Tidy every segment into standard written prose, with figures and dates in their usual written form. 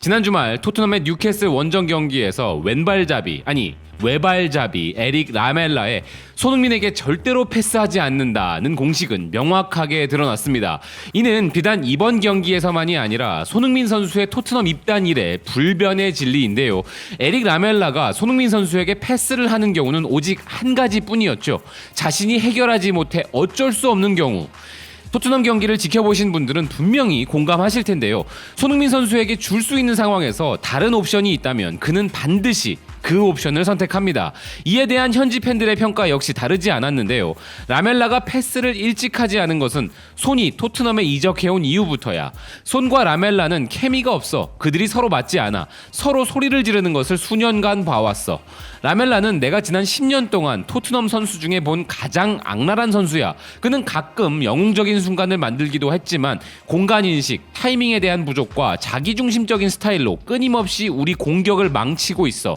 지난 주말 토트넘의 뉴캐슬 원정 경기에서 외발잡이 에릭 라멜라의 손흥민에게 절대로 패스하지 않는다는 공식은 명확하게 드러났습니다. 이는 비단 이번 경기에서만이 아니라 손흥민 선수의 토트넘 입단 이래 불변의 진리인데요. 에릭 라멜라가 손흥민 선수에게 패스를 하는 경우는 오직 한 가지뿐이었죠. 자신이 해결하지 못해 어쩔 수 없는 경우. 토트넘 경기를 지켜보신 분들은 분명히 공감하실 텐데요. 손흥민 선수에게 줄 수 있는 상황에서 다른 옵션이 있다면 그는 반드시 그 옵션을 선택합니다. 이에 대한 현지 팬들의 평가 역시 다르지 않았는데요. 라멜라가 패스를 일찍 하지 않은 것은 손이 토트넘에 이적해온 이후부터야. 손과 라멜라는 케미가 없어. 그들이 서로 맞지 않아. 서로 소리를 지르는 것을 수년간 봐왔어. 라멜라는 내가 지난 10년 동안 토트넘 선수 중에 본 가장 악랄한 선수야. 그는 가끔 영웅적인 순간을 만들기도 했지만 공간인식, 타이밍에 대한 부족과 자기중심적인 스타일로 끊임없이 우리 공격을 망치고 있어.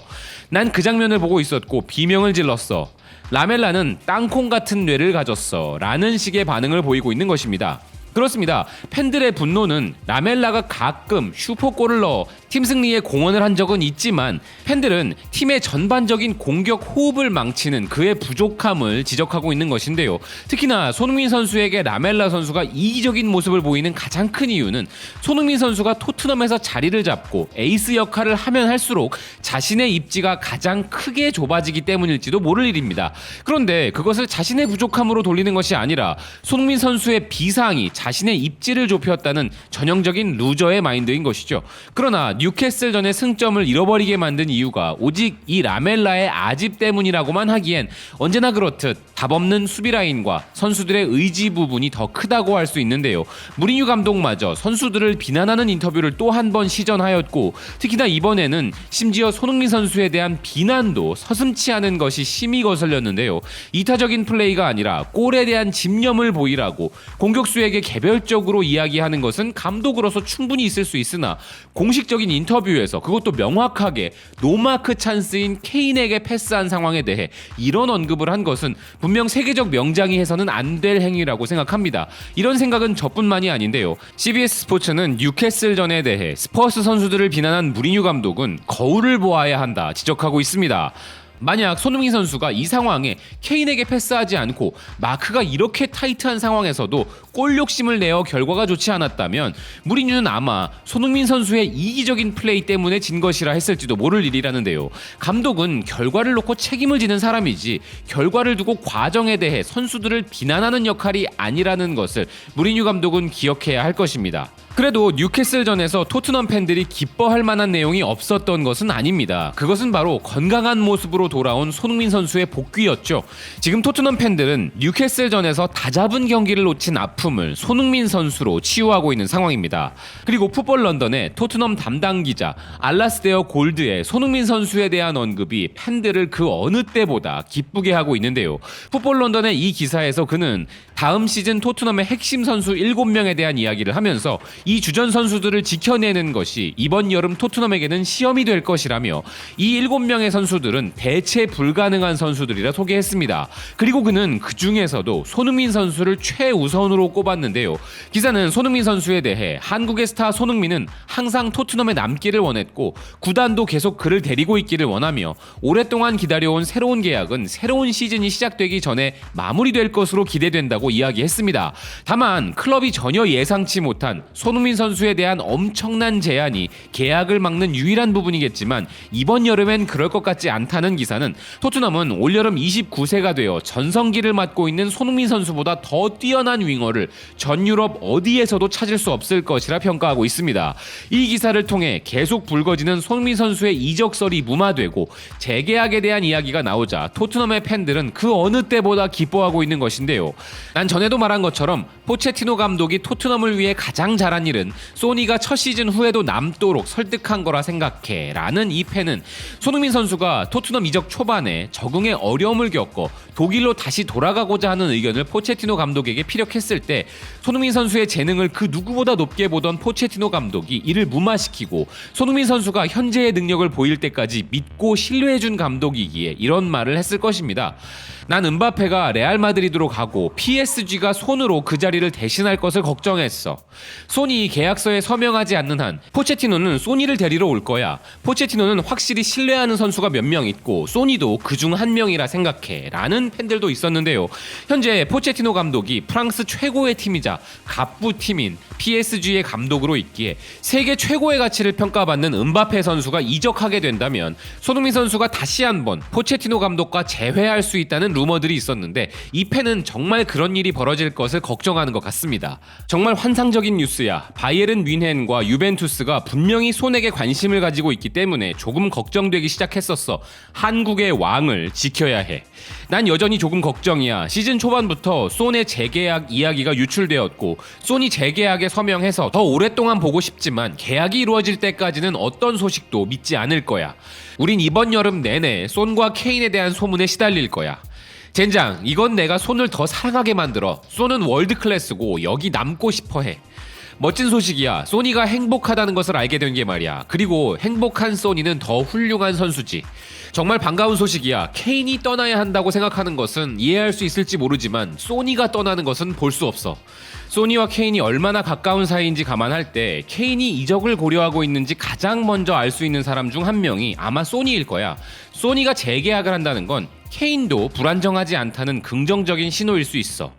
난 그 장면을 보고 있었고 비명을 질렀어. 라멜라는 땅콩 같은 뇌를 가졌어 라는 식의 반응을 보이고 있는 것입니다. 그렇습니다. 팬들의 분노는 라멜라가 가끔 슈퍼골을 넣어 팀 승리에 공헌을 한 적은 있지만 팬들은 팀의 전반적인 공격 호흡을 망치는 그의 부족함을 지적하고 있는 것인데요. 특히나 손흥민 선수에게 라멜라 선수가 이기적인 모습을 보이는 가장 큰 이유는 손흥민 선수가 토트넘에서 자리를 잡고 에이스 역할을 하면 할수록 자신의 입지가 가장 크게 좁아지기 때문일지도 모를 일입니다. 그런데 그것을 자신의 부족함으로 돌리는 것이 아니라 손흥민 선수의 비상이 자신의 입지를 좁혔다는 전형적인 루저의 마인드인 것이죠. 그러나 뉴캐슬전의 승점을 잃어버리게 만든 이유가 오직 이 라멜라의 아집 때문이라고만 하기엔 언제나 그렇듯 답없는 수비 라인과 선수들의 의지 부분이 더 크다고 할 수 있는데요. 무리뉴 감독마저 선수들을 비난하는 인터뷰를 또 한 번 시전하였고 특히나 이번에는 심지어 손흥민 선수에 대한 비난도 서슴치 않은 것이 심히 거슬렸는데요. 이타적인 플레이가 아니라 골에 대한 집념을 보이라고 공격수에게 개별적으로 이야기하는 것은 감독으로서 충분히 있을 수 있으나 공식적인 인터뷰에서 그것도 명확하게 노마크 찬스인 케인에게 패스한 상황에 대해 이런 언급을 한 것은 분명 세계적 명장이 해서는 안 될 행위라고 생각합니다. 이런 생각은 저뿐만이 아닌데요. CBS 스포츠는 뉴캐슬전에 대해 스퍼스 선수들을 비난한 무리뉴 감독은 거울을 보아야 한다 지적하고 있습니다. 만약 손흥민 선수가 이 상황에 케인에게 패스하지 않고 마크가 이렇게 타이트한 상황에서도 골 욕심을 내어 결과가 좋지 않았다면 무리뉴는 아마 손흥민 선수의 이기적인 플레이 때문에 진 것이라 했을지도 모를 일이라는데요. 감독은 결과를 놓고 책임을 지는 사람이지 결과를 두고 과정에 대해 선수들을 비난하는 역할이 아니라는 것을 무리뉴 감독은 기억해야 할 것입니다. 그래도 뉴캐슬전에서 토트넘 팬들이 기뻐할 만한 내용이 없었던 것은 아닙니다. 그것은 바로 건강한 모습으로 돌아온 손흥민 선수의 복귀였죠. 지금 토트넘 팬들은 뉴캐슬전에서 다잡은 경기를 놓친 아픔을 손흥민 선수로 치유하고 있는 상황입니다. 그리고 풋볼 런던의 토트넘 담당 기자 알라스데어 골드의 손흥민 선수에 대한 언급이 팬들을 그 어느 때보다 기쁘게 하고 있는데요. 풋볼 런던의 이 기사에서 그는 다음 시즌 토트넘의 핵심 선수 7명에 대한 이야기를 하면서 이 주전 선수들을 지켜내는 것이 이번 여름 토트넘에게는 시험이 될 것이라며 이 7명의 선수들은 대체 불가능한 선수들이라 소개했습니다. 그리고 그는 그 중에서도 손흥민 선수를 최우선으로 꼽았는데요. 기사는 손흥민 선수에 대해 한국의 스타 손흥민은 항상 토트넘에 남기를 원했고 구단도 계속 그를 데리고 있기를 원하며 오랫동안 기다려온 새로운 계약은 새로운 시즌이 시작되기 전에 마무리될 것으로 기대된다고 이야기했습니다. 다만 클럽이 전혀 예상치 못한 손흥민 선수에 대한 엄청난 제한이 계약을 막는 유일한 부분이겠지만 이번 여름엔 그럴 것 같지 않다는 기사는 토트넘은 올여름 29세가 되어 전성기를 맞고 있는 손흥민 선수보다 더 뛰어난 윙어를 전 유럽 어디에서도 찾을 수 없을 것이라 평가하고 있습니다. 이 기사를 통해 계속 불거지는 손흥민 선수의 이적설이 무마되고 재계약에 대한 이야기가 나오자 토트넘의 팬들은 그 어느 때보다 기뻐하고 있는 것인데요. 난 전에도 말한 것처럼 포체티노 감독이 토트넘을 위해 가장 잘한 일은 소니가 첫 시즌 후에도 남도록 설득한 거라 생각해 라는 이 팬은 손흥민 선수가 토트넘 이적 초반에 적응에 어려움을 겪어 독일로 다시 돌아가고자 하는 의견을 포체티노 감독에게 피력했을 때 손흥민 선수의 재능을 그 누구보다 높게 보던 포체티노 감독이 이를 무마시키고 손흥민 선수가 현재의 능력을 보일 때까지 믿고 신뢰해준 감독이기에 이런 말을 했을 것입니다. 난 은바페가 레알 마드리드로 가고 PSG가 손으로 그 자리를 대신할 것을 걱정했어. 소니 계약서에 서명하지 않는 한 포체티노는 소니를 데리러 올 거야. 포체티노는 확실히 신뢰하는 선수가 몇 명 있고 소니도 그중 한 명이라 생각해 라는 팬들도 있었는데요. 현재 포체티노 감독이 프랑스 최고의 팀이자 갑부팀인 PSG의 감독으로 있기에 세계 최고의 가치를 평가받는 은바페 선수가 이적하게 된다면 손흥민 선수가 다시 한번 포체티노 감독과 재회할 수 있다는 루머들이 있었는데 이 팬은 정말 그런 일이 벌어질 것을 걱정하는 것 같습니다. 정말 환상적인 뉴스야. 바이에른 뮌헨과 유벤투스가 분명히 손에게 관심을 가지고 있기 때문에 조금 걱정되기 시작했었어. 한국의 왕을 지켜야 해. 난 여전히 조금 걱정이야. 시즌 초반부터 손의 재계약 이야기가 유출되었고 손이 재계약에 서명해서 더 오랫동안 보고 싶지만 계약이 이루어질 때까지는 어떤 소식도 믿지 않을 거야. 우린 이번 여름 내내 손과 케인에 대한 소문에 시달릴 거야. 젠장, 이건 내가 손을 더 사랑하게 만들어. 손은 월드클래스고 여기 남고 싶어해. 멋진 소식이야. 소니가 행복하다는 것을 알게 된 게 말이야. 그리고 행복한 소니는 더 훌륭한 선수지. 정말 반가운 소식이야. 케인이 떠나야 한다고 생각하는 것은 이해할 수 있을지 모르지만 소니가 떠나는 것은 볼 수 없어. 소니와 케인이 얼마나 가까운 사이인지 감안할 때 케인이 이적을 고려하고 있는지 가장 먼저 알 수 있는 사람 중 한 명이 아마 소니일 거야. 소니가 재계약을 한다는 건 케인도 불안정하지 않다는 긍정적인 신호일 수 있어.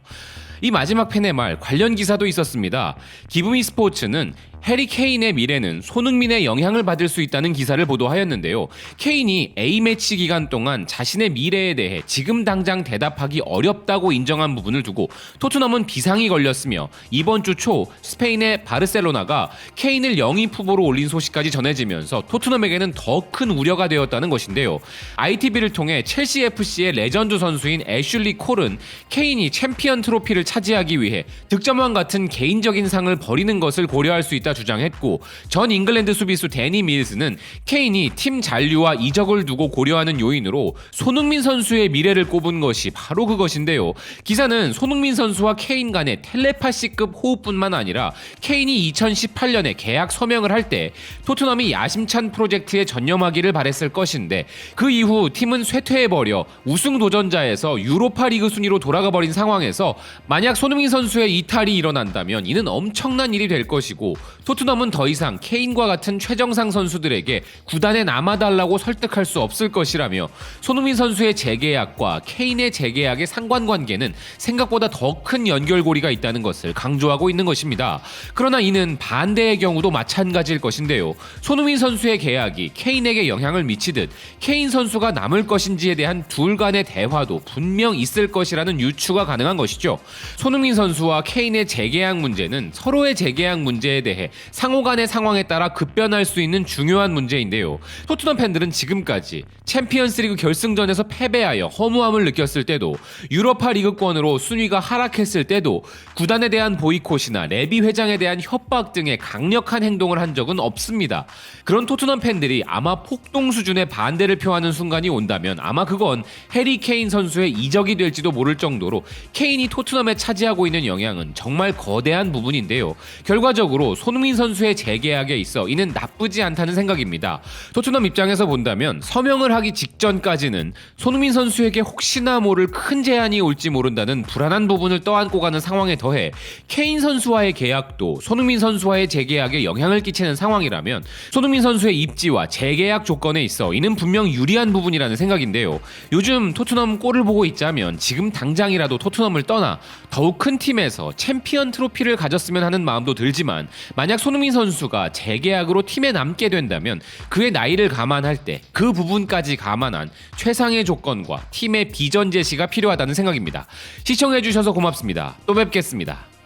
이 마지막 팬의 말 관련 기사도 있었습니다. 기브미 스포츠는 해리 케인의 미래는 손흥민의 영향을 받을 수 있다는 기사를 보도하였는데요. 케인이 A매치 기간 동안 자신의 미래에 대해 지금 당장 대답하기 어렵다고 인정한 부분을 두고 토트넘은 비상이 걸렸으며 이번 주 초 스페인의 바르셀로나가 케인을 영입 후보로 올린 소식까지 전해지면서 토트넘에게는 더 큰 우려가 되었다는 것인데요. ITV를 통해 첼시 FC의 레전드 선수인 애슐리 콜은 케인이 챔피언 트로피를 차지하기 위해 득점왕 같은 개인적인 상을 버리는 것을 고려할 수 있다 주장했고 전 잉글랜드 수비수 데니 밀스는 케인이 팀 잔류와 이적을 두고 고려하는 요인으로 손흥민 선수의 미래를 꼽은 것이 바로 그것인데요. 기사는 손흥민 선수와 케인 간의 텔레파시급 호흡뿐만 아니라 케인이 2018년에 계약 서명을 할 때 토트넘이 야심찬 프로젝트에 전념하기를 바랬을 것인데 그 이후 팀은 쇠퇴해버려 우승 도전자에서 유로파 리그 순위로 돌아가 버린 상황에서 만약 손흥민 선수의 이탈이 일어난다면 이는 엄청난 일이 될 것이고 토트넘은 더 이상 케인과 같은 최정상 선수들에게 구단에 남아달라고 설득할 수 없을 것이라며 손흥민 선수의 재계약과 케인의 재계약의 상관관계는 생각보다 더 큰 연결고리가 있다는 것을 강조하고 있는 것입니다. 그러나 이는 반대의 경우도 마찬가지일 것인데요. 손흥민 선수의 계약이 케인에게 영향을 미치듯 케인 선수가 남을 것인지에 대한 둘 간의 대화도 분명 있을 것이라는 유추가 가능한 것이죠. 손흥민 선수와 케인의 재계약 문제는 서로의 재계약 문제에 대해 상호 간의 상황에 따라 급변할 수 있는 중요한 문제인데요. 토트넘 팬들은 지금까지 챔피언스리그 결승전에서 패배하여 허무함을 느꼈을 때도 유로파 리그권으로 순위가 하락했을 때도 구단에 대한 보이콧이나 레비 회장에 대한 협박 등의 강력한 행동을 한 적은 없습니다. 그런 토트넘 팬들이 아마 폭동 수준의 반대를 표하는 순간이 온다면 아마 그건 해리 케인 선수의 이적이 될지도 모를 정도로 케인이 토트넘에 차지하고 있는 영향은 정말 거대한 부분인데요. 결과적으로 손흥민 선수의 재계약에 있어 이는 나쁘지 않다는 생각입니다. 토트넘 입장에서 본다면 서명을 하기 직전까지는 손흥민 선수에게 혹시나 모를 큰 제한이 올지 모른다는 불안한 부분을 떠안고 가는 상황에 더해 케인 선수와의 계약도 손흥민 선수와의 재계약에 영향을 끼치는 상황이라면 손흥민 선수의 입지와 재계약 조건에 있어 이는 분명 유리한 부분이라는 생각인데요. 요즘 토트넘 꼴을 보고 있자면 지금 당장이라도 토트넘을 떠나 더욱 큰 팀에서 챔피언 트로피를 가졌으면 하는 마음도 들지만 만약 손흥민 선수가 재계약으로 팀에 남게 된다면 그의 나이를 감안할 때 그 부분까지 감안한 최상의 조건과 팀의 비전 제시가 필요하다는 생각입니다. 시청해주셔서 고맙습니다. 또 뵙겠습니다.